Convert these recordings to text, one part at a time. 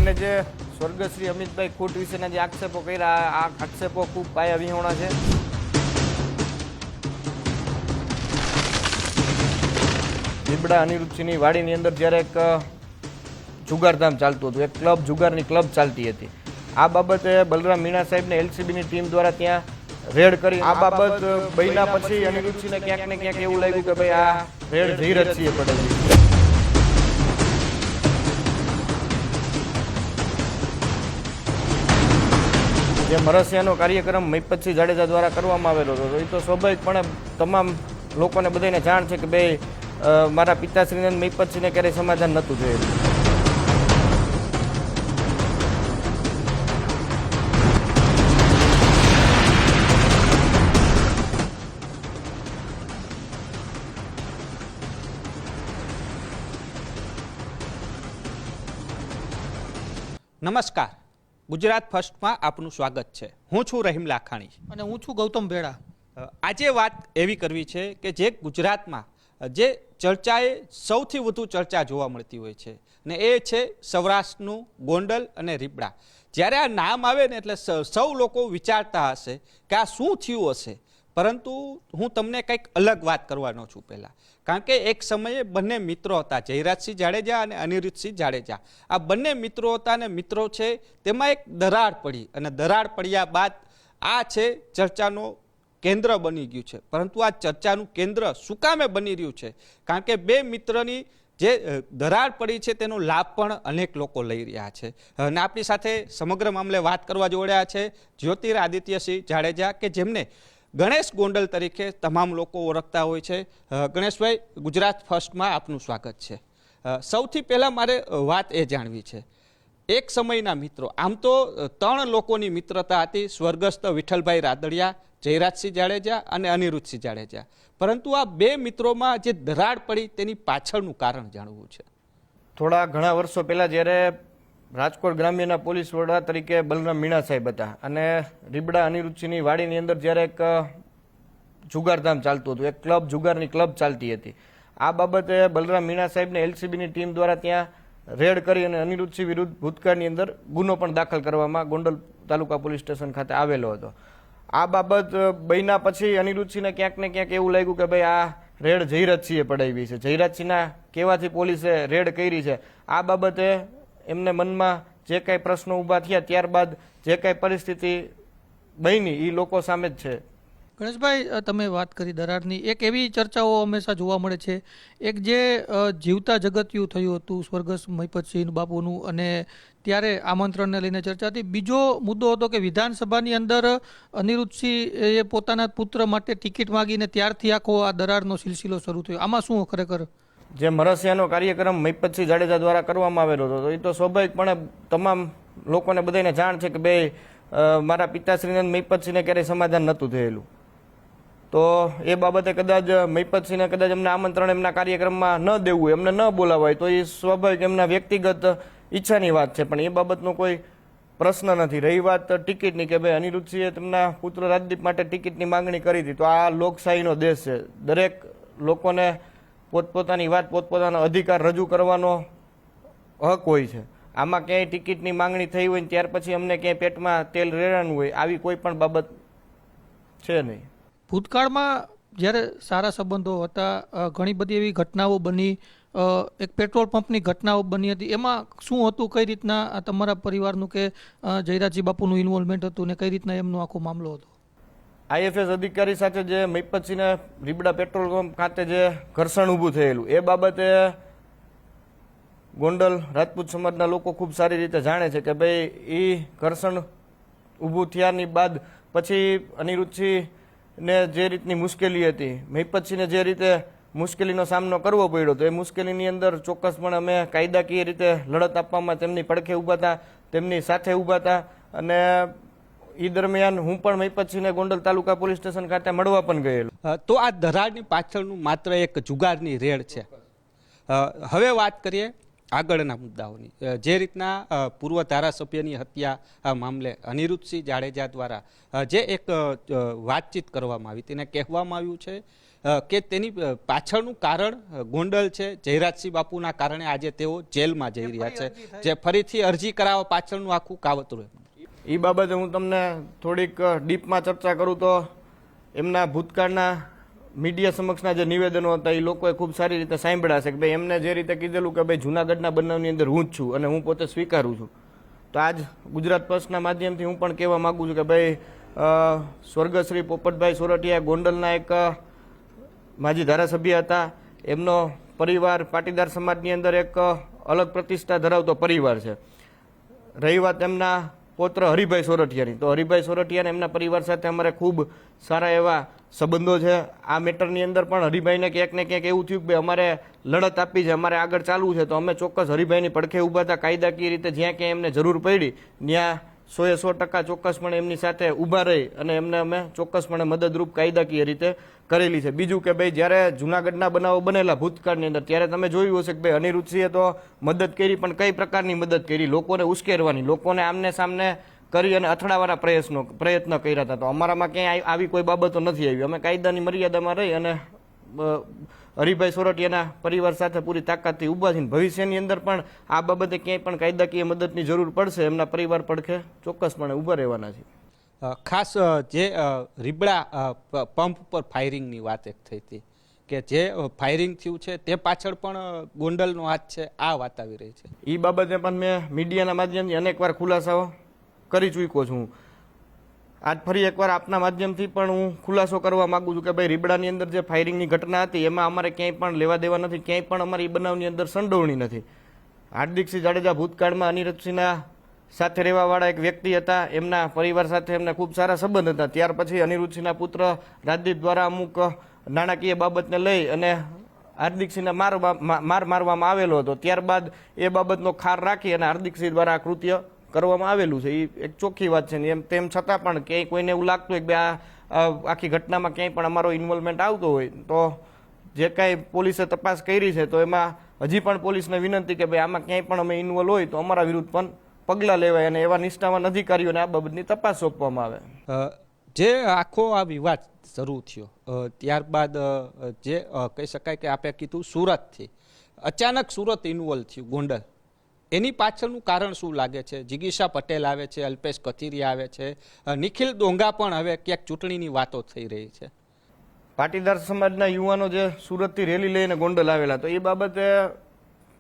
એમને જે સ્વર્ગશ્રી અમિતભાઈ ખૂટ વિશેના જે આક્ષેપો કર્યા, આ આક્ષેપો ખૂબ પાયાવિહોણા છે. રીબડા અનિરુદ્ધસિંહની વાડીની અંદર જ્યારે એક જુગારધામ ચાલતું હતું, એક ક્લબ, જુગારની ક્લબ ચાલતી હતી. આ બાબતે બલરામ મીણા સાહેબને એલસીબીની ટીમ દ્વારા ત્યાં રેડ કરી. આ બાબત બન્યા પછી અનિરુદ્ધસિંહને ક્યાંક ને ક્યાંક એવું લાગ્યું કે ભાઈ આ રેડ ધીરજસિંહે પડાવી. જે મરસિયાનો કાર્યક્રમ મહિપતસિંહ જાડેજા દ્વારા કરવામાં આવેલો હતો, એ તો સ્વાભાવિકપણે તમામ લોકોને બધાને જાણ છે કે ભાઈ મારા પિતાશ્રીને મહિપતસિંહને ક્યારેય સમાધાન નહોતું થયેલું. નમસ્કાર, ગુજરાત ફર્સ્ટમાં આપનું સ્વાગત છે. હું છું રહીમ લાખાણી અને હું છું ગૌતમ ભેડા. આજે વાત એવી કરવી છે કે જે ગુજરાતમાં જે ચર્ચાએ સૌથી વધુ ચર્ચા જોવા મળતી હોય છે ને એ છે સૌરાષ્ટ્રનું ગોંડલ અને રીબડા. જ્યારે આ નામ આવે ને એટલે સૌ લોકો વિચારતા હશે કે આ શું થયું હશે, પરંતુ હું તમને કંઈક અલગ વાત કરવાનો છું પહેલાં. કારણ કે એક સમયે બંને મિત્રો હતા, જયરાજસિંહ જાડેજા અને અનિરુદ્ધસિંહ જાડેજા. આ બંને મિત્રો હતા અને મિત્રો છે તેમાં એક દરાર પડી અને દરાર પડ્યા બાદ આ છે ચર્ચાનો કેન્દ્ર બની ગયું છે. પરંતુ આ ચર્ચાનું કેન્દ્ર શું કામે બની રહ્યું છે? કારણ કે બે મિત્રની જે દરાર પડી છે તેનો લાભ પણ અનેક લોકો લઈ રહ્યા છે. અને આપણી સાથે સમગ્ર મામલે વાત કરવા જોડ્યા છે જ્યોતિરાદિત્યસિંહ જાડેજા, કે જેમને ગણેશ ગોંડલ તરીકે તમામ લોકો ઓળખતા હોય છે. ગણેશભાઈ, ગુજરાત ફર્સ્ટમાં આપનું સ્વાગત છે. સૌથી પહેલાં મારે વાત એ જાણવી છે, એક સમયના મિત્રો, આમ તો ત્રણ લોકોની મિત્રતા હતી, સ્વર્ગસ્થ વિઠ્ઠલભાઈ રાદડિયા, જયરાજસિંહ જાડેજા અને અનિરુદ્ધસિંહ જાડેજા. પરંતુ આ બે મિત્રોમાં જે દરાર પડી તેની પાછળનું કારણ જાણવું છે. થોડા ઘણા વર્ષો પહેલાં જ્યારે રાજકોટ ગ્રામ્યના પોલીસ વડા તરીકે બલરામ મીણા સાહેબ હતા અને રીબડા અનિરુદ્ધસિંહની વાડીની અંદર જ્યારે એક જુગારધામ ચાલતું હતું, એક ક્લબ, જુગારની ક્લબ ચાલતી હતી. આ બાબતે બલરામ મીણા સાહેબને એલસીબીની ટીમ દ્વારા ત્યાં રેડ કરી અને અનિરુદ્ધસિંહ વિરુદ્ધ ભૂતકાળની અંદર ગુનો પણ દાખલ કરવામાં ગોંડલ તાલુકા પોલીસ સ્ટેશન ખાતે આવેલો હતો. આ બાબત બન્યા પછી અનિરુદ્ધસિંહને ક્યાંક ને ક્યાંક એવું લાગ્યું કે ભાઈ આ રેડ જયરાજસિંહે પડાવી છે, જયરાજસિંહના કહેવાથી પોલીસે રેડ કરી છે. આ બાબતે એમને મનમાં જે કાંઈ પ્રશ્નો ઊભા થયા, ત્યારબાદ જે કાંઈ પરિસ્થિતિ બની એ લોકો સામે જ છે. ગણેશભાઈ, તમે વાત કરી દરારની, એક એવી ચર્ચાઓ હંમેશા જોવા મળે છે, એક જે જીવતા જગતિયું થયું હતું સ્વર્ગસ્થ મહિપતસિંહ બાપુનું, અને ત્યારે આમંત્રણને લઈને ચર્ચા હતી. બીજો મુદ્દો હતો કે વિધાનસભાની અંદર અનિરુદ્ધસિંહ એ પોતાના પુત્ર માટે ટિકિટ માગીને ત્યારથી આખો આ દરારનો સિલસિલો શરૂ થયો. આમાં શું ખરેખર જે મરસિયાનો કાર્યક્રમ મહિપતસિંહ જાડેજા દ્વારા કરવામાં આવેલો હતો, એ તો સ્વાભાવિકપણે તમામ લોકોને બધાને જાણ છે કે ભાઈ મારા પિતાશ્રીને મહિપતસિંહને ક્યારેય સમાધાન નહોતું થયેલું. તો એ બાબતે કદાચ મહિપતસિંહને કદાચ એમને આમંત્રણ એમના કાર્યક્રમમાં ન દેવું, એમને ન બોલાવાય, તો એ સ્વાભાવિક એમના વ્યક્તિગત ઈચ્છાની વાત છે. પણ એ બાબતનો કોઈ પ્રશ્ન નથી. રહી વાત ટિકિટની કે ભાઈ અનિરુદ્ધસિંહે તેમના પુત્ર રાજદીપ માટે ટિકિટની માંગણી કરી હતી, તો આ લોકશાહીનો દેશ છે. દરેક લોકોને પોતપોતાની વાત, પોતપોતાનો અધિકાર રજૂ કરવાનો હક હોય છે. આમાં ક્યાંય ટિકિટની માંગણી થઈ હોય ને ત્યાર પછી અમને ક્યાંય પેટમાં તેલ રેડાનું હોય, આવી કોઈ પણ બાબત છે નહીં. ભૂતકાળમાં જ્યારે સારા સંબંધો હતા, ઘણી બધી એવી ઘટનાઓ બની, એક પેટ્રોલ પંપની ઘટનાઓ બની હતી. એમાં શું હતું, કઈ રીતના તમારા પરિવારનું કે જયરાજસિંહ બાપુનું ઇન્વોલ્વમેન્ટ હતું ને કઈ રીતના એમનો આખો મામલો હતો? આઈએફએસ અધિકારી સાથે જે મહિપતસિંહને રીબડા પેટ્રોલ પંપ ખાતે જે ઘર્ષણ ઊભું થયેલું, એ બાબતે ગોંડલ રાજપૂત સમાજના લોકો ખૂબ સારી રીતે જાણે છે કે ભાઈ એ ઘર્ષણ ઊભું થયાની બાદ પછી અનિરુદ્ધસિંહને જે રીતની મુશ્કેલી હતી, મહિપતસિંહને જે રીતે મુશ્કેલીનો સામનો કરવો પડ્યો, તો એ મુશ્કેલીની અંદર ચોક્કસપણે અમે કાયદાકીય રીતે લડત આપવામાં તેમની પડખે ઊભા હતા, તેમની સાથે ઊભા હતા. અને એ દરમિયાન હું પણ મહિપતસિંહને ગોંડલ તાલુકા પોલીસ સ્ટેશન ખાતે મળવા પણ ગયેલો. તો આ દરારની પાછળનું માત્ર એક જુગારની રેડ છે. હવે વાત કરીએ આગળના મુદ્દાઓની. જે રીતના પૂર્વ ધારાસભ્યની હત્યા મામલે અનિરુદ્ધસિંહ જાડેજા દ્વારા જે એક વાતચીત કરવામાં આવી તેને કહેવામાં આવ્યું છે કે તેની પાછળનું કારણ ગોંડલ છે. જયરાજસિંહ બાપુના કારણે આજે તેઓ જેલમાં જઈ રહ્યા છે, જે ફરીથી અરજી કરાવવા પાછળનું આખું કાવતરું. એ બાબતે હું તમને થોડીક ડીપમાં ચર્ચા કરું તો એમના ભૂતકાળના મીડિયા સમક્ષના જે નિવેદનો હતા એ લોકોએ ખૂબ સારી રીતે સાંભળ્યા છે કે ભાઈ એમને જે રીતે કીધેલું કે ભાઈ જૂનાગઢના બનાવની અંદર હું જ છું અને હું પોતે સ્વીકારું છું. તો આજ ગુજરાત પક્ષના માધ્યમથી હું પણ કહેવા માગું છું કે ભાઈ સ્વર્ગશ્રી પોપટભાઈ સોરઠિયા ગોંડલના એક માજી ધારાસભ્ય હતા. એમનો પરિવાર પાટીદાર સમાજની અંદર એક અલગ પ્રતિષ્ઠા ધરાવતો પરિવાર છે. રહી વાત એમના પૌત્ર હરિભાઈ સોરઠિયાની, તો હરિભાઈ સોરઠિયાને એમના પરિવાર સાથે અમારે ખૂબ સારા એવા સંબંધો છે. આ મેટરની અંદર પણ હરિભાઈને ક્યાંક ને ક્યાંક એવું થયું કે અમારે લડત આપી છે, અમારે આગળ ચાલવું છે, તો અમે ચોક્કસ હરિભાઈની પડખે ઊભા હતા. કાયદાકીય રીતે જ્યાં ક્યાંય એમને જરૂર પડી ત્યાં 100% ચોક્કસપણે એમની સાથે ઊભા રહી અને એમને અમે ચોક્કસપણે મદદરૂપ કાયદાકીય રીતે કરેલી છે. બીજું કે ભાઈ જ્યારે જૂનાગઢના બનાવો બનેલા ભૂતકાળની અંદર ત્યારે તમે જોયું હશે કે ભાઈ અનિરુદ્ધસિંહે તો મદદ કરી, પણ કઈ પ્રકારની મદદ કરી? લોકોને ઉશ્કેરવાની, લોકોને આમને સામને કરી અને અથડાવાના પ્રયત્ન કર્યા હતા. તો અમારામાં ક્યાંય આવી કોઈ બાબતો નથી આવી. અમે કાયદાની મર્યાદામાં રહી અને હરિભાઈ સોરઠિયાના પરિવાર સાથે પૂરી તાકાતથી ઊભા છીએ. ભવિષ્યની અંદર પણ આ બાબતે ક્યાંય પણ કાયદાકીય મદદની જરૂર પડશે એમના પરિવાર પડખે ચોક્કસપણે ઊભા રહેવાના છે. ખાસ જે રીબડા પંપ પર ફાયરિંગની વાત એક થઈ હતી કે જે ફાયરિંગ થયું છે તે પાછળ પણ ગોંડલનો હાથ છે, આ વાત આવી રહી છે. એ બાબતે પણ મેં મીડિયાના માધ્યમથી અનેકવાર ખુલાસાઓ કરી ચૂક્યો છું. આજ ફરી એકવાર આપના માધ્યમથી પણ હું ખુલાસો કરવા માગું છું કે ભાઈ રીબડાની અંદર જે ફાયરિંગની ઘટના હતી એમાં અમારે ક્યાંય પણ લેવા દેવા નથી, ક્યાંય પણ અમારી બનાવની અંદર સંડોવણી નથી. હાર્દિકસિંહ જાડેજા ભૂતકાળમાં અનિરુદ્ધસિંહના સાથે રહેવાવાળા એક વ્યક્તિ હતા. એમના પરિવાર સાથે એમને ખૂબ સારા સંબંધ હતા. ત્યાર પછી અનિરુદ્ધસિંહના પુત્ર રાજદીપ દ્વારા અમુક નાણાકીય બાબતને લઈ અને હાર્દિકસિંહને મારવામાં આવેલો હતો. ત્યારબાદ એ બાબતનો ખાર રાખી અને હાર્દિકસિંહ દ્વારા આ કૃત્ય કરવામાં આવેલું છે. એ એક ચોખ્ખી વાત છે. એમ તેમ છતાં પણ ક્યાંય કોઈને એવું લાગતું હોય કે આ આખી ઘટનામાં ક્યાંય પણ અમારો ઇન્વોલ્વમેન્ટ આવતો હોય તો જે કાંઈ પોલીસે તપાસ કરી છે તો એમાં હજી પણ પોલીસને વિનંતી કે ભાઈ આમાં ક્યાંય પણ અમે ઇન્વોલ્વ હોય તો અમારા વિરુદ્ધ પણ પગલાં લેવાય અને એવા નિષ્ઠાવાન અધિકારીઓને આ બાબતની તપાસ સોંપવામાં આવે. જે આખો આ વિવાદ શરૂ થયો ત્યારબાદ જે કહી શકાય કે આપે કીધું સુરતથી અચાનક સુરત ઇન્વોલ્વ થયું ગોંડલ, એની પાછળનું કારણ શું લાગે છે? જિગીશા પટેલ આવે છે, અલ્પેશ કથિરિયા આવે છે, નિખિલ ડોંગા પણ હવે ક્યાંક ચૂંટણીની વાતો થઈ રહી છે. પાટીદાર સમાજના યુવાનો જે સુરતથી રેલી લઈને ગોંડલ આવેલા, તો એ બાબતે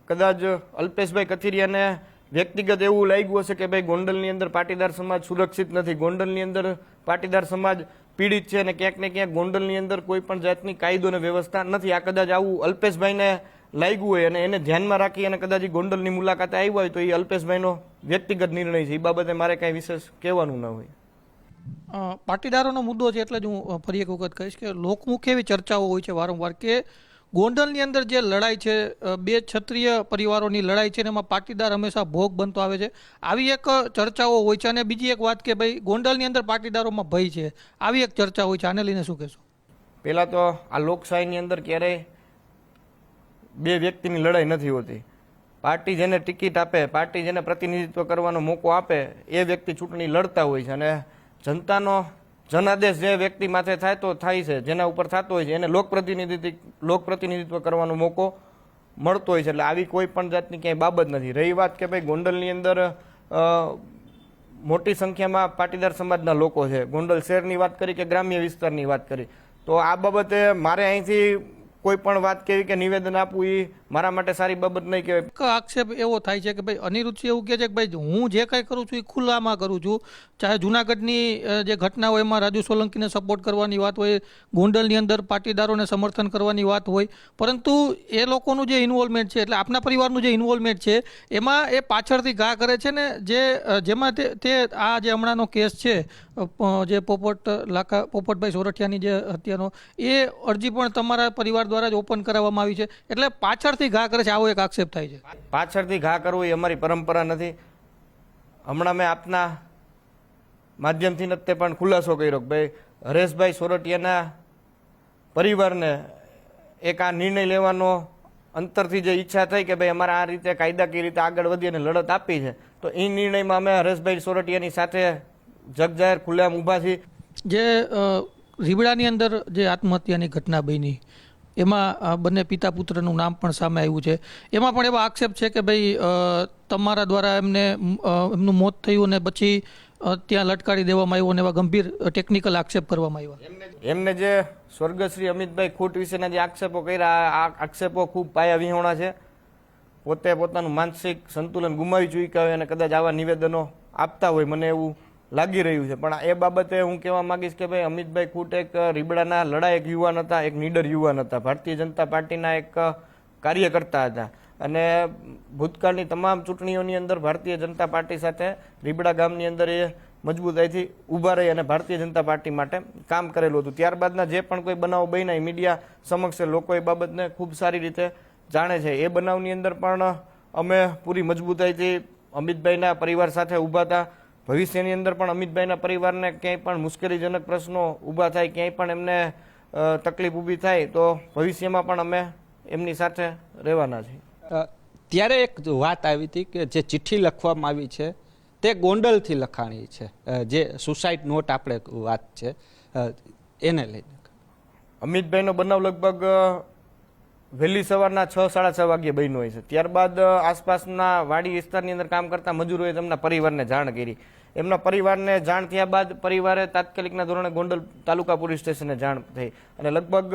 કદાચ અલ્પેશભાઈ કથિરિયાને વ્યક્તિગત એવું લાગ્યું હશે કે ભાઈ ગોંડલની અંદર પાટીદાર સમાજ સુરક્ષિત નથી, ગોંડલની અંદર પાટીદાર સમાજ પીડિત છે અને ક્યાંક ને ક્યાંક ગોંડલની અંદર કોઈ પણ જાતની કાયદો અને વ્યવસ્થા નથી. આ કદાચ આવું અલ્પેશભાઈને લાગ્યું હોય અને એને ધ્યાનમાં રાખી અને કદાચ ગોંડલની મુલાકાતે આવ્યા હોય તો એ અલ્પેશભાઈનો વ્યક્તિગત નિર્ણય છે. એ બાબતે મારે કાંઈ વિશેષ કહેવાનું ન હોય. પાટીદારોનો મુદ્દો છે એટલે જ હું ફરી એક વખત કહીશ કે લોકમુખે એવી ચર્ચાઓ હોય છે વારંવાર કે ગોંડલની અંદર જે લડાઈ છે, બે ક્ષત્રિય પરિવારોની લડાઈ છે, એમાં પાટીદાર હંમેશા ભોગ બનતો આવે છે. આવી એક ચર્ચાઓ હોય છે. અને બીજી એક વાત કે ભાઈ ગોંડલની અંદર પાટીદારોમાં ભય છે, આવી એક ચર્ચા હોય છે. આને લઈને શું કહેશો? પહેલાં તો આ લોકશાહીની અંદર ક્યારેય બે વ્યક્તિની લડાઈ નથી હોતી. પાર્ટી જેને ટિકિટ આપે, પાર્ટી જેને પ્રતિનિધિત્વ કરવાનો મોકો આપે એ વ્યક્તિ ચૂંટણી લડતા હોય છે અને જનતાનો જનાદેશ જે વ્યક્તિ માથે થાય તો થાય છે, જેના ઉપર થતો હોય છે એને લોકપ્રતિનિધિત્વ કરવાનો મોકો મળતો હોય છે. એટલે આવી કોઈ પણ જાતની ક્યાંય બાબત નથી. રહી વાત કે ભાઈ ગોંડલની અંદર મોટી સંખ્યામાં પાટીદાર સમાજના લોકો છે, ગોંડલ શહેરની વાત કરી કે ગ્રામ્ય વિસ્તારની વાત કરી, તો આ બાબતે મારે અહીંથી કોઈ પણ વાત કેવી કે નિવેદન આપવું એ મારા માટે સારી બાબત નહીં કહેવાય. આક્ષેપ એવો થાય છે કે ભાઈ અનિરુદ્ધસિંહ એવું કહે છે કે ભાઈ હું જે કંઈ કરું છું એ ખુલ્લામાં કરું છું. ચાહે જૂનાગઢની જે ઘટના હોય એમાં રાજુ સોલંકીને સપોર્ટ કરવાની વાત હોય, ગોંડલની અંદર પાટીદારોને સમર્થન કરવાની વાત હોય, પરંતુ એ લોકોનું જે ઇન્વોલ્વમેન્ટ છે એટલે આપના પરિવારનું જે ઇન્વોલ્વમેન્ટ છે એમાં એ પાછળથી ઘા કરે છે ને જેમાં તે આ જે હમણાંનો કેસ છે જે પોપટભાઈ સોરઠિયાની જે હત્યાનો, એ અરજી પણ તમારા પરિવાર દ્વારા જ ઓપન કરાવવામાં આવી છે. એટલે પાછળથી ઘા કરે છે, આવો એક આક્ષેપ થાય છે. પાછળથી ઘા કરવું એ અમારી પરંપરા નથી. હમણાં મેં આપના માધ્યમથી તે પણ ખુલાસો કર્યો કે ભાઈ હરેશભાઈ સોરઠિયાના પરિવારને એક આ નિર્ણય લેવાનો અંતરથી જે ઈચ્છા થઈ કે ભાઈ અમારે આ રીતે કાયદાકીય રીતે આગળ વધી અને લડત આપી છે, તો એ નિર્ણયમાં અમે હરેશભાઈ સોરઠિયાની સાથે જગજાહેર ખુલ્લેઆમ ઊભા છીએ. જે રીબડાની અંદર જે આત્મહત્યાની ઘટના બની એમાં બંને પિતા પુત્રનું નામ પણ સામે આવ્યું છે. એમાં પણ એવા આક્ષેપ છે કે ભાઈ તમારા દ્વારા એમનું મોત થયું અને પછી ત્યાં લટકાડી દેવામાં આવ્યું અને એવા ગંભીર ટેકનિકલ આક્ષેપ કરવામાં આવ્યા. એમને જે સ્વર્ગશ્રી અમિતભાઈ ખૂટ વિશેના જે આક્ષેપો કર્યા, આ આક્ષેપો ખૂબ પાયા વિહોણા છે. પોતે પોતાનું માનસિક સંતુલન ગુમાવી ચૂક્યા હોય અને કદાચ આવા નિવેદનો આપતા હોય, મને એવું લાગી રહ્યું છે. પણ એ બાબતે હું કહેવા માંગીશ કે ભાઈ અમિતભાઈ ખૂટ એક રીબડાના લડાયક યુવાન હતા, એક નીડર યુવાન હતા, ભારતીય જનતા પાર્ટીના એક કાર્યકર્તા હતા અને ભૂતકાળની તમામ ચૂંટણીઓની અંદર ભારતીય જનતા પાર્ટી સાથે રીબડા ગામની અંદર એ મજબૂતાઈથી ઊભા રહી અને ભારતીય જનતા પાર્ટી માટે કામ કરેલું હતું. ત્યારબાદના જે પણ કોઈ બનાવ બન્યા મીડિયા સમક્ષ લોકો એ બાબતને ખૂબ સારી રીતે જાણે છે. એ બનાવની અંદર પણ અમે પૂરી મજબૂતાઈથી અમિતભાઈના પરિવાર સાથે ઊભા હતા. ભવિષ્યની અંદર પણ અમિતભાઈના પરિવારને ક્યાંય પણ મુશ્કેલીજનક પ્રશ્નો ઊભા થાય, ક્યાંય પણ એમને તકલીફ ઊભી થાય તો ભવિષ્યમાં પણ અમે એમની સાથે રહેવાના છીએ. ત્યારે એક વાત આવી હતી કે જે ચિઠ્ઠી લખવામાં આવી છે તે ગોંડલથી લખાણી છે, જે સુસાઇડ નોટ આપણે વાત છે એને લઈને. અમિતભાઈનો બનાવ લગભગ વહેલી સવારના 6-6:30 વાગ્યે બન્યો હોય છે. ત્યારબાદ આસપાસના વાડી વિસ્તારની અંદર કામ કરતા મજૂરોએ તેમના પરિવારને જાણ કરી. એમના પરિવારને જાણ થયા બાદ પરિવારે તાત્કાલિકના ધોરણે ગોંડલ તાલુકા પોલીસ સ્ટેશને જાણ થઈ અને લગભગ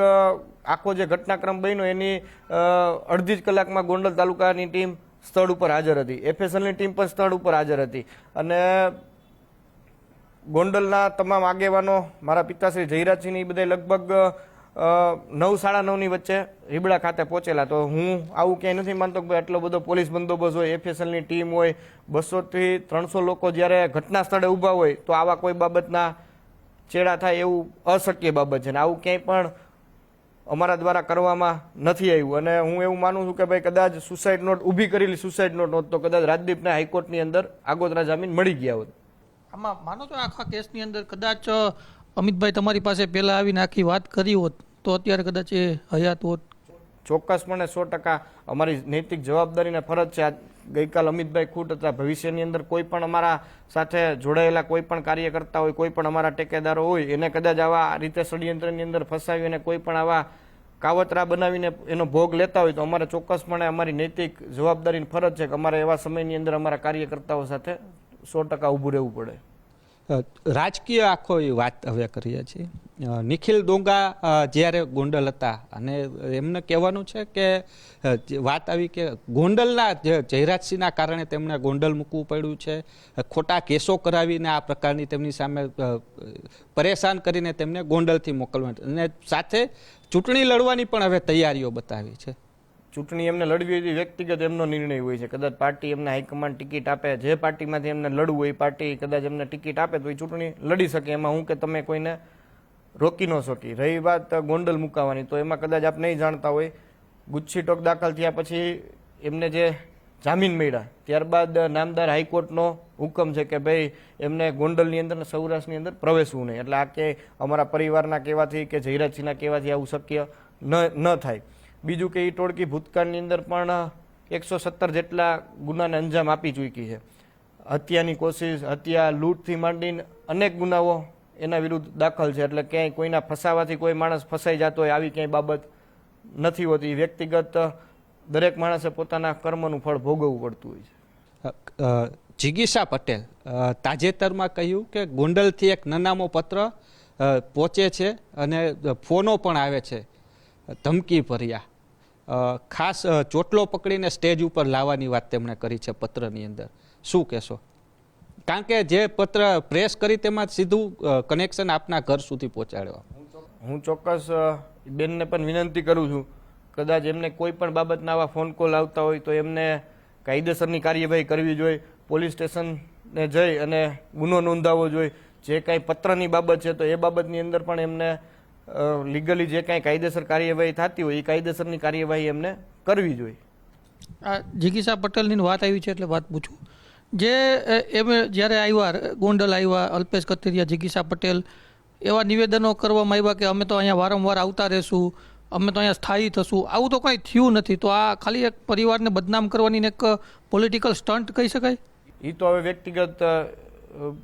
આખો જે ઘટનાક્રમ બન્યો એની અડધી જ કલાકમાં ગોંડલ તાલુકાની ટીમ સ્થળ ઉપર હાજર હતી. એફએસએલની ટીમ પણ સ્થળ ઉપર હાજર હતી અને ગોંડલના તમામ આગેવાનો, મારા પિતાશ્રી જયરાજસિંહ એ બધા લગભગ 9-9:30 વચ્ચે રીબડા ખાતે પહોંચેલા. તો હું આવું ક્યાંય નથી માનતો કે આટલો બધો પોલીસ બંદોબસ્ત હોય, એફએસએલની ટીમ હોય, 200થી 300 લોકો જ્યારે ઘટના સ્થળે ઊભા હોય તો આવા કોઈ બાબતના ચેડા થાય એવું અશક્ય બાબત છે ને આવું ક્યાંય પણ અમારા દ્વારા કરવામાં નથી આવ્યું. અને હું એવું માનું છું કે ભાઈ કદાચ સુસાઇડ નોટ ઊભી કરેલી સુસાઇડ નોટ હોત તો કદાચ રાજદીપને હાઈકોર્ટની અંદર આગોતરા જામીન મળી ગયા હોત. આમાં માનો છો આખા કેસની અંદર કદાચ અમિતભાઈ તમારી પાસે પહેલાં આવીને આખી વાત કરી હોત તો અત્યારે કદાચ એ હયાત હોત? ચોક્કસપણે 100% અમારી નૈતિક જવાબદારીને ફરજ છે. ગઈકાલ અમિતભાઈ ખૂટ હતા. ભવિષ્યની અંદર કોઈ પણ અમારા સાથે જોડાયેલા કોઈ પણ કાર્યકર્તા હોય, કોઈ પણ અમારા ટેકેદારો હોય, એને કદાચ આવા રીતે ષડયંત્રની અંદર ફસાવી અને કોઈ પણ આવા કાવતરા બનાવીને એનો ભોગ લેતા હોય તો અમારે ચોક્કસપણે અમારી નૈતિક જવાબદારીની ફરજ છે કે અમારે એવા સમયની અંદર અમારા કાર્યકર્તાઓ સાથે 100% ઊભું રહેવું પડે. રાજકીય આખો એ વાત હવે કરીએ છીએ. નિખિલ ડોંગા જ્યારે ગોંડલ હતા અને એમને કહેવાનું છે કે વાત આવી કે ગોંડલના જયરાજસિંહના કારણે તેમણે ગોંડલ મૂકવું પડ્યું છે, ખોટા કેસો કરાવીને આ પ્રકારની તેમની સામે પરેશાન કરીને તેમને ગોંડલથી મોકલવા અને સાથે ચૂંટણી લડવાની પણ હવે તૈયારીઓ બતાવી છે. ચૂંટણી એમને લડવી હતી વ્યક્તિગત એમનો નિર્ણય હોય છે. કદાચ પાર્ટી એમને હાઈકમાન્ડ ટિકિટ આપે, જે પાર્ટીમાંથી એમને લડવું હોય પાર્ટી કદાચ એમને ટિકિટ આપે તો એ ચૂંટણી લડી શકે. એમાં હું કે તમે કોઈને રોકી ન શકી. રહી વાત ગોંડલ મુકાવાની તો એમાં કદાચ આપ નહીં જાણતા હોય, ગુચ્છી ટોક દાખલ થયા પછી એમને જે જામીન મળ્યા ત્યારબાદ નામદાર હાઈકોર્ટનો હુકમ છે કે ભાઈ એમને ગોંડલની અંદર ને સૌરાષ્ટ્રની અંદર પ્રવેશવું નહીં. એટલે આ કે અમારા પરિવારના કહેવાથી કે જયરાજસિંહના કહેવાથી આવું શક્ય ન થાય. બીજું કે એ ટોળકી ભૂતકાળની અંદર પણ 117 જેટલા ગુનાને અંજામ આપી ચૂકી છે. હત્યાની કોશિશ, હત્યા, લૂંટથી માંડીને અનેક ગુનાઓ એના વિરુદ્ધ દાખલ છે. એટલે ક્યાંય કોઈના ફસાવાથી કોઈ માણસ ફસાઈ જતો હોય આવી ક્યાંય બાબત નથી હોતી. વ્યક્તિગત દરેક માણસે પોતાના કર્મનું ફળ ભોગવવું પડતું હોય છે. જિગીશા પટેલ તાજેતરમાં કહ્યું કે ગોંડલથી એક નનામો પત્ર પહોંચે છે અને ફોનો પણ આવે છે ધમકી ભર્યા. ખાસ ચોટલો પકડીને સ્ટેજ ઉપર લાવવાની વાત તેમણે કરી છે પત્રની અંદર. શું કહેશો? કારણ કે જે પત્ર પ્રેસ કરી તેમાં સીધું કનેક્શન આપના ઘર સુધી પહોંચાડવા. હું ચોક્કસ બેનને પણ વિનંતી કરું છું કદાચ એમને કોઈ પણ બાબતના આવા ફોન કોલ આવતા હોય તો એમને કાયદેસરની કાર્યવાહી કરવી જોઈએ. પોલીસ સ્ટેશનને જઈ અને ગુનો નોંધાવવો જોઈએ. જે કાંઈ પત્રની બાબત છે તો એ બાબતની અંદર પણ એમને લીગલી જે કાંઈ કાયદેસર કાર્યવાહી થતી હોય એ કાયદેસરની કાર્યવાહી એમને કરવી જોઈએ. આ જિગીશા પટેલની વાત આવી છે એટલે વાત પૂછું. જે એમ જ્યારે આવ્યા ગોંડલ આવ્યા અલ્પેશ કથિરિયા, જિગીશા પટેલ એવા નિવેદનો કરવામાં આવ્યા કે અમે તો અહીંયા વારંવાર આવતા રહેશું, અમે તો અહીંયા સ્થાયી થશું. આવું તો કંઈ થયું નથી. તો આ ખાલી એક પરિવારને બદનામ કરવાની એક પોલિટિકલ સ્ટન્ટ કહી શકાય? એ તો હવે વ્યક્તિગત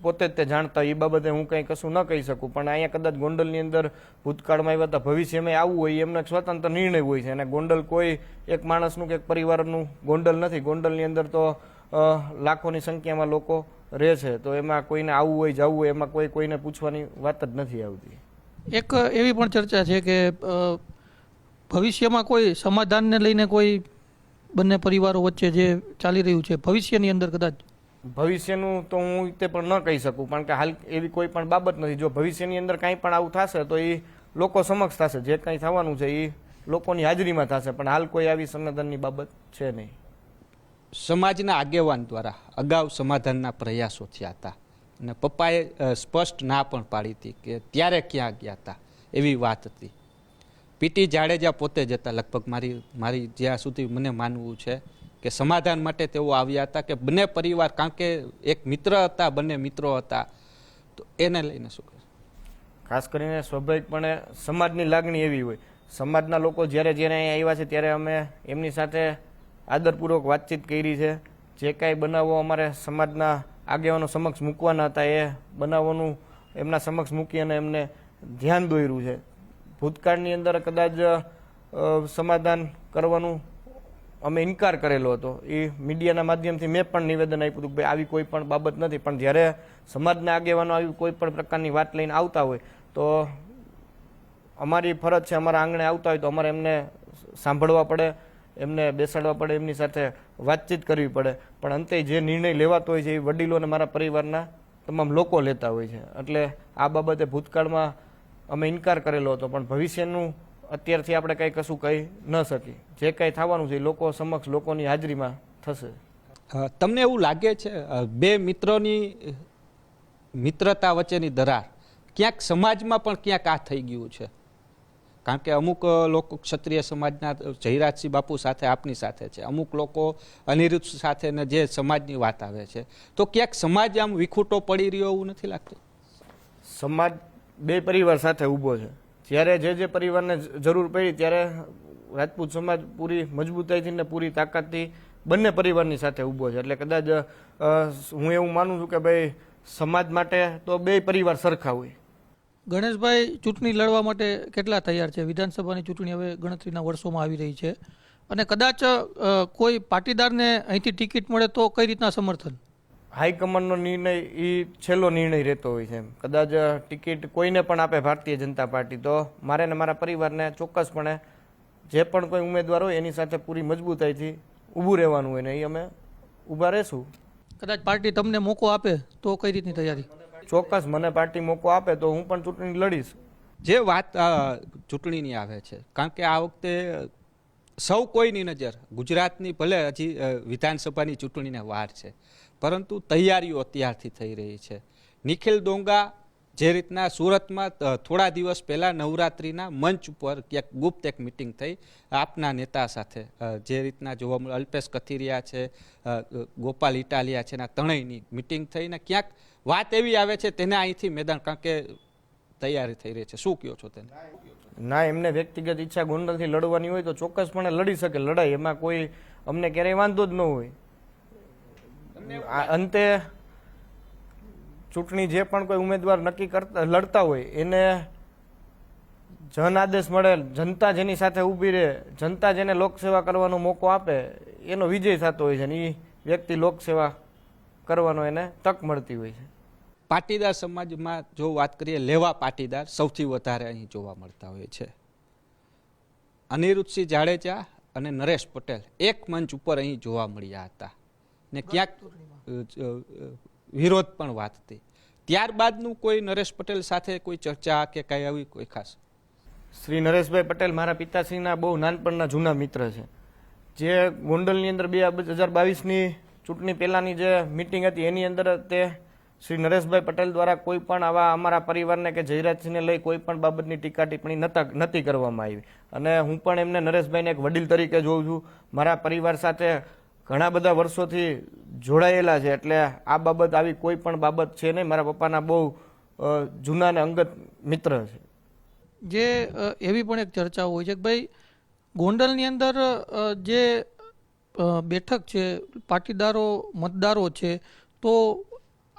પોતે જ તે જાણતા હોય, એ બાબતે હું કંઈ કશું ન કહી શકું. પણ અહીંયા કદાચ ગોંડલની અંદર ભૂતકાળમાં આવ્યા હતા, ભવિષ્યમાં આવવું હોય એમનો એક સ્વતંત્ર નિર્ણય હોય છે. અને ગોંડલ કોઈ એક માણસનું કે એક પરિવારનું ગોંડલ નથી. ગોંડલની અંદર તો લાખોની સંખ્યામાં લોકો રહે છે, તો એમાં કોઈને આવવું હોય જવું હોય એમાં કોઈને પૂછવાની વાત જ નથી આવતી. એક એવી પણ ચર્ચા છે કે ભવિષ્યમાં કોઈ સમાધાનને લઈને કોઈ બંને પરિવારો વચ્ચે જે ચાલી રહ્યું છે ભવિષ્યની અંદર, કદાચ ભવિષ્યનું તો હું તે પણ ન કહી શકું, કારણ કે હાલ એવી કોઈ પણ બાબત નથી. જો ભવિષ્યની અંદર કાંઈ પણ આવું થશે તો એ લોકો સમક્ષ થશે. જે કંઈ થવાનું છે એ લોકોની હાજરીમાં થશે, પણ હાલ કોઈ આવી સમાધાનની બાબત છે નહીં. સમાજના આગેવાન દ્વારા અગાઉ સમાધાનના પ્રયાસો થયા હતા અને પપ્પાએ સ્પષ્ટ ના પણ પાડી હતી કે ત્યારે ક્યાં ગયા હતા એવી વાત હતી. પીટી જાડેજા પોતે જ હતા, લગભગ મારી જ્યાં સુધી મને માનવું છે કે સમાધાન માટે તેઓ આવ્યા હતા કે બંને પરિવાર, કારણ કે એક મિત્ર હતા, બંને મિત્રો હતા, તો એને લઈને શું કહે? ખાસ કરીને સ્વાભાવિકપણે સમાજની લાગણી એવી હોય. સમાજના લોકો જ્યારે અહીંયા આવ્યા છે ત્યારે અમે એમની સાથે આદરપૂર્વક વાતચીત કરી છે. જે કાંઈ બનાવો અમારે સમાજના આગેવાનો સમક્ષ મૂકવાના હતા એ બનાવોનું એમના સમક્ષ મૂકી અને એમને ધ્યાન દોર્યું છે. ભૂતકાળની અંદર કદાચ સમાધાન કરવાનું અમે ઇનકાર કરેલો હતો. એ મીડિયાના માધ્યમથી મેં પણ નિવેદન આપ્યું હતું કે ભાઈ આવી કોઈ પણ બાબત નથી. પણ જ્યારે સમાજના આગેવાનો આવી કોઈ પણ પ્રકારની વાત લઈને આવતા હોય તો અમારી ફરજ છે, અમારા આંગણે આવતા હોય તો અમારે એમને સાંભળવા પડે, એમને બેસાડવા પડે, એમની સાથે વાતચીત કરવી પડે. પણ અંતે જે નિર્ણય લેવાતો હોય છે એ વડીલો અને મારા પરિવારના તમામ લોકો લેતા હોય છે. એટલે આ બાબતે ભૂતકાળમાં અમે ઇનકાર કરેલો હતો, પણ ભવિષ્યનું અત્યારથી આપણે કંઈ કશું કહી ન શકીએ. જે કંઈ થવાનું છે એ લોકો સમક્ષ લોકોની હાજરીમાં થશે. તમને એવું લાગે છે બે મિત્રોની મિત્રતા વચ્ચેની દરાર ક્યાંક સમાજમાં પણ ક્યાંક આ થઈ ગયું છે? કારણ કે અમુક લોકો ક્ષત્રિય સમાજના જયરાજસિંહ બાપુ સાથે આપની સાથે છે, અમુક લોકો અનિરુદ્ધ સાથે ને જે સમાજની વાત આવે છે, તો ક્યાંક સમાજ આમ વિખૂટો પડી રહ્યો એવું નથી લાગતું? સમાજ બે પરિવાર સાથે ઊભો છે. જ્યારે જે પરિવારને જરૂર પડી ત્યારે રાજપૂત સમાજ પૂરી મજબૂતાઈથી ને પૂરી તાકાતથી બંને પરિવારની સાથે ઊભો છે. એટલે કદાચ હું એવું માનું છું કે ભાઈ સમાજ માટે તો બે પરિવાર સરખા હોય. ગણેશભાઈ ચૂંટણી લડવા માટે કેટલા તૈયાર છે? વિધાનસભાની ચૂંટણી હવે ગણતરીના વર્ષોમાં આવી રહી છે અને કદાચ કોઈ પાટીદારને અહીંથી ટિકિટ મળે તો કઈ રીતના સમર્થન? હાઈકમાન્ડનો નિર્ણય એ છેલ્લો નિર્ણય રહેતો હોય છે. કદાચ ટિકિટ કોઈને પણ આપે ભારતીય જનતા પાર્ટી તો મારે ને મારા પરિવારને ચોક્કસપણે જે પણ કોઈ ઉમેદવાર હોય એની સાથે પૂરી મજબૂતાઈથી ઊભું રહેવાનું હોય ને એ અમે ઊભા રહેશું. કદાચ પાર્ટી તમને મોકો આપે તો કઈ રીતની તૈયારી? ચોક્કસ મને પાર્ટી મોકો આપે તો હું પણ ચૂંટણી લડીશ. જે વાત ચૂંટણીની આવે છે, કારણ કે આ વખતે સૌ કોઈની નજર ગુજરાતની, ભલે હજી વિધાનસભાની ચૂંટણીને વાર છે, પરંતુ તૈયારીઓ અત્યારથી થઈ રહી છે. નિખિલ ડોંગા જે રીતના સુરતમાં થોડા દિવસ પહેલાં નવરાત્રિના મંચ ઉપર ક્યાંક ગુપ્ત એક મિટિંગ થઈ આપના નેતા સાથે, જે રીતના જોવા મળે અલ્પેશ કથિરિયા છે, ગોપાલ ઇટાલિયા છે, એના ત્રણેયની મિટિંગ થઈને ક્યાંક વાત એવી આવે છે તેને અહીંથી મેદાન, કારણ કે તૈયારી થઈ રહી છે. શું કહો છો તેને? ના, એમને વ્યક્તિગત ઈચ્છા ગોંડલથી લડવાની હોય તો ચોક્કસપણે લડી શકે. લડાઈ એમાં કોઈ અમને ક્યારેય વાંધો જ ન હોય. અંતે ચૂંટણી જે પણ કોઈ ઉમેદવાર નક્કી કરતા લડતા હોય એને જન આદેશ મળે, જનતા જેની સાથે ઊભી રહે, જનતા જેને લોકસેવા કરવાનો મોકો આપે એનો વિજય થતો હોય છે અને એ વ્યક્તિ લોકસેવા કરવાનો એને તક મળતી હોય છે. પાટીદાર સમાજમાં જો વાત કરીએ, લેવા પાટીદાર સૌથી વધારે અહીં જોવા મળતા હોય છે. અનિરુદ્ધસિંહ જાડેજા અને નરેશ પટેલ એક મંચ ઉપર અહીં જોવા મળ્યા હતા ને ક્યાંક વિરોધ પણ વાત હતી. ત્યારબાદનું કોઈ નરેશ પટેલ સાથે કોઈ ચર્ચા કે કઈ આવી કોઈ ખાસ? શ્રી નરેશભાઈ પટેલ મારા પિતાશ્રીના બહુ નાનપણના જૂના મિત્ર છે. જે ગોંડલની અંદર 2022ની ચૂંટણી પહેલાંની જે મિટિંગ હતી એની અંદર તે શ્રી નરેશભાઈ પટેલ દ્વારા કોઈ પણ આવા અમારા પરિવારને કે જયરાજસિંહને લઈ કોઈ પણ બાબતની ટીકા ટિપ્પણી નથી કરવામાં આવી. અને હું પણ એમને નરેશભાઈને એક વડીલ તરીકે જોઉં છું. મારા પરિવાર સાથે ઘણા બધા વર્ષોથી જોડાયેલા છે. એટલે આ બાબત આવી કોઈ પણ બાબત છે નહીં. મારા પપ્પાના બહુ જૂના અને અંગત મિત્ર છે. જે એવી પણ એક ચર્ચાઓ હોય છે કે ભાઈ ગોંડલની અંદર જે બેઠક છે પાટીદારો મતદારો છે, તો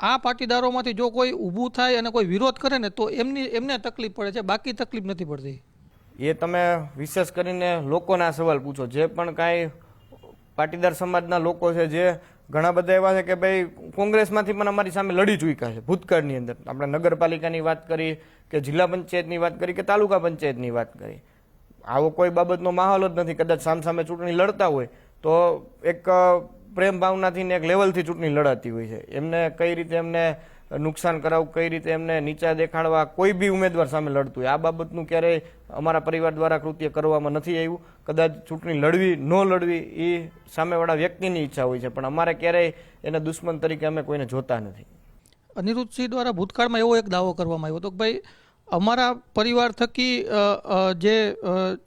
આ પાટીદારોમાંથી જો કોઈ ઊભું થાય અને કોઈ વિરોધ કરે ને તો એમને તકલીફ પડે છે, બાકી તકલીફ નથી પડતી. એ તમે વિશેષ કરીને લોકોના સવાલ પૂછો. જે પણ કાંઈ પાટીદાર સમાજના લોકો છે, જે ઘણા બધા એવા છે કે ભાઈ કોંગ્રેસમાંથી પણ અમારી સામે લડી ચૂક્યા છે ભૂતકાળની અંદર. આપણે નગરપાલિકાની વાત કરી કે જિલ્લા પંચાયતની વાત કરી કે તાલુકા પંચાયતની વાત કરી, આવો કોઈ બાબતનો માહોલ જ નથી. કદાચ સામસામે ચૂંટણી લડતા હોય તો એક પ્રેમ ભાવનાથી ને એક લેવલથી ચૂંટણી લડાતી હોય છે. એમને કઈ રીતે એમને નુકસાન કરાવવું, કઈ રીતે એમને નીચા દેખાડવા, કોઈ બી ઉમેદવાર સામે લડતું હોય, આ બાબતનું ક્યારેય અમારા પરિવાર દ્વારા કૃત્ય કરવામાં નથી આવ્યું. કદાચ ચૂંટણી લડવી ન લડવી એ સામેવાળા વ્યક્તિની ઈચ્છા હોય છે, પણ અમારે ક્યારેય એને દુશ્મન તરીકે અમે કોઈને જોતા નથી. અનિરુદ્ધસિંહ દ્વારા ભૂતકાળમાં એવો એક દાવો કરવામાં આવ્યો હતો કે ભાઈ અમારા પરિવાર થકી જે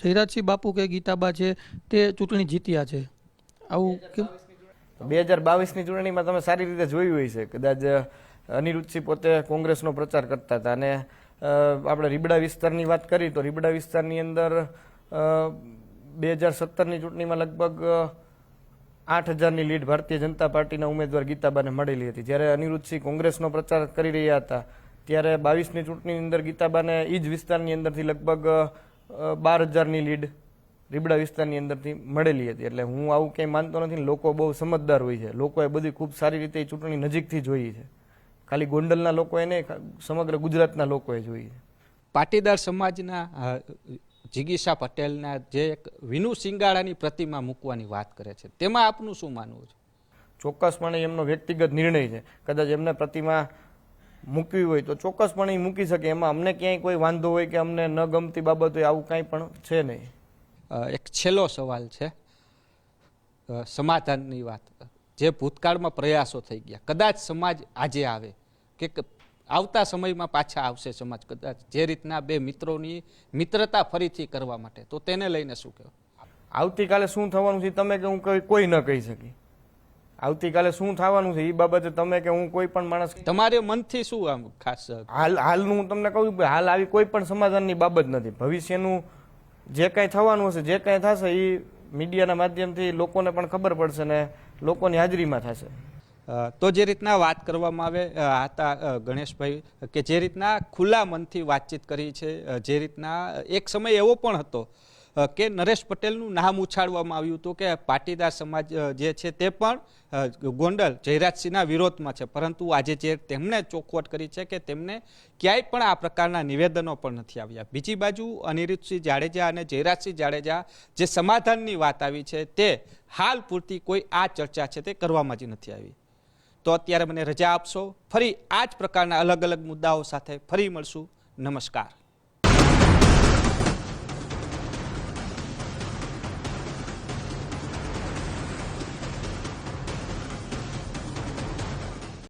જયરાજસિંહ બાપુ કે ગીતાબા છે તે ચૂંટણી જીત્યા છે. આવું કેમ? 2022ની ચૂંટણીમાં તમે સારી રીતે જોયું હોય છે. કદાચ અનિરુદ્ધસિંહ પોતે કોંગ્રેસનો પ્રચાર કરતા હતા અને આપણે રીબડા વિસ્તારની વાત કરી તો રીબડા વિસ્તારની અંદર 2017ની ચૂંટણીમાં લગભગ 8,000ની લીડ ભારતીય જનતા પાર્ટીના ઉમેદવાર ગીતાબાને મળેલી હતી. જ્યારે અનિરુદ્ધસિંહ કોંગ્રેસનો પ્રચાર કરી રહ્યા હતા ત્યારે 22ની ચૂંટણીની અંદર ગીતાબાને એ જ વિસ્તારની અંદરથી લગભગ 12,000ની લીડ રીબડા વિસ્તારની અંદરથી મળેલી હતી. એટલે હું આવું કંઈ માનતો નથી. લોકો બહુ સમજદાર હોય છે, લોકોએ બધી ખૂબ સારી રીતે એ ચૂંટણી નજીકથી જોઈ છે. ખાલી ગોંડલના લોકોએ નહીં, સમગ્ર ગુજરાતના લોકોએ જોઈ છે. પાટીદાર સમાજના જિગીશા પટેલના જે એક વિનુ સિંગાળાની પ્રતિમા મૂકવાની વાત કરે છે, તેમાં આપનું શું માનવું છે? ચોક્કસપણે એમનો વ્યક્તિગત નિર્ણય છે. કદાચ એમને પ્રતિમા મૂકવી હોય તો ચોક્કસપણે એ મૂકી શકે. એમાં અમને ક્યાંય કોઈ વાંધો હોય કે અમને ન ગમતી બાબત હોય આવું કાંઈ પણ છે નહીં. એક છેલ્લો સવાલ છે સમાધાનની વાત. જે ભૂતકાળમાં પ્રયાસો થઈ ગયા, કદાચ સમાજ આજે આવે કે આવતા સમયમાં પાછા આવશે સમાજ, કદાચ જે રીતના બે મિત્રોની મિત્રતા ફરીથી કરવા માટે, તો તેને લઈને શું કહેવું? આવતીકાલે શું થવાનું છે તમે કે હું કોઈ ન કહી શકી. આવતીકાલે શું થવાનું છે એ બાબતે તમે કે હું કોઈ પણ માણસ, તમારે મનથી શું આમ ખાસ હાલનું હું તમને કહું કે હાલ આવી કોઈ પણ સમાધાનની બાબત નથી. ભવિષ્યનું જે કાંઈ થવાનું હશે, જે કાંઈ થશે એ મીડિયાના માધ્યમથી લોકોને પણ ખબર પડશે ને લોકોની હાજરીમાં થશે. તો જે રીતના વાત કરવામાં આવે હતા ગણેશભાઈ, કે જે રીતના ખુલ્લા મનથી વાતચીત કરી છે, જે રીતના એક સમય એવો પણ હતો કે નરેશ પટેલનું નામ ઉછાળવામાં આવ્યું હતું કે પાટીદાર સમાજ જે છે તે પણ ગોંડલ જયરાજસિંહના વિરોધમાં છે, પરંતુ આજે જે તેમણે ચોખવટ કરી છે કે તેમને ક્યાંય પણ આ પ્રકારના નિવેદનો પણ નથી આવ્યા. બીજી બાજુ અનિરુદ્ધસિંહ જાડેજા અને જયરાજસિંહ જાડેજા જે સમાધાનની વાત આવી છે તે હાલ પૂરતી કોઈ આ ચર્ચા છે તે કરવામાં જ નથી આવી. તો અત્યારે મને રજા આપશો, ફરી આ જ પ્રકારના અલગ અલગ મુદ્દાઓ સાથે ફરી મળશું. નમસ્કાર.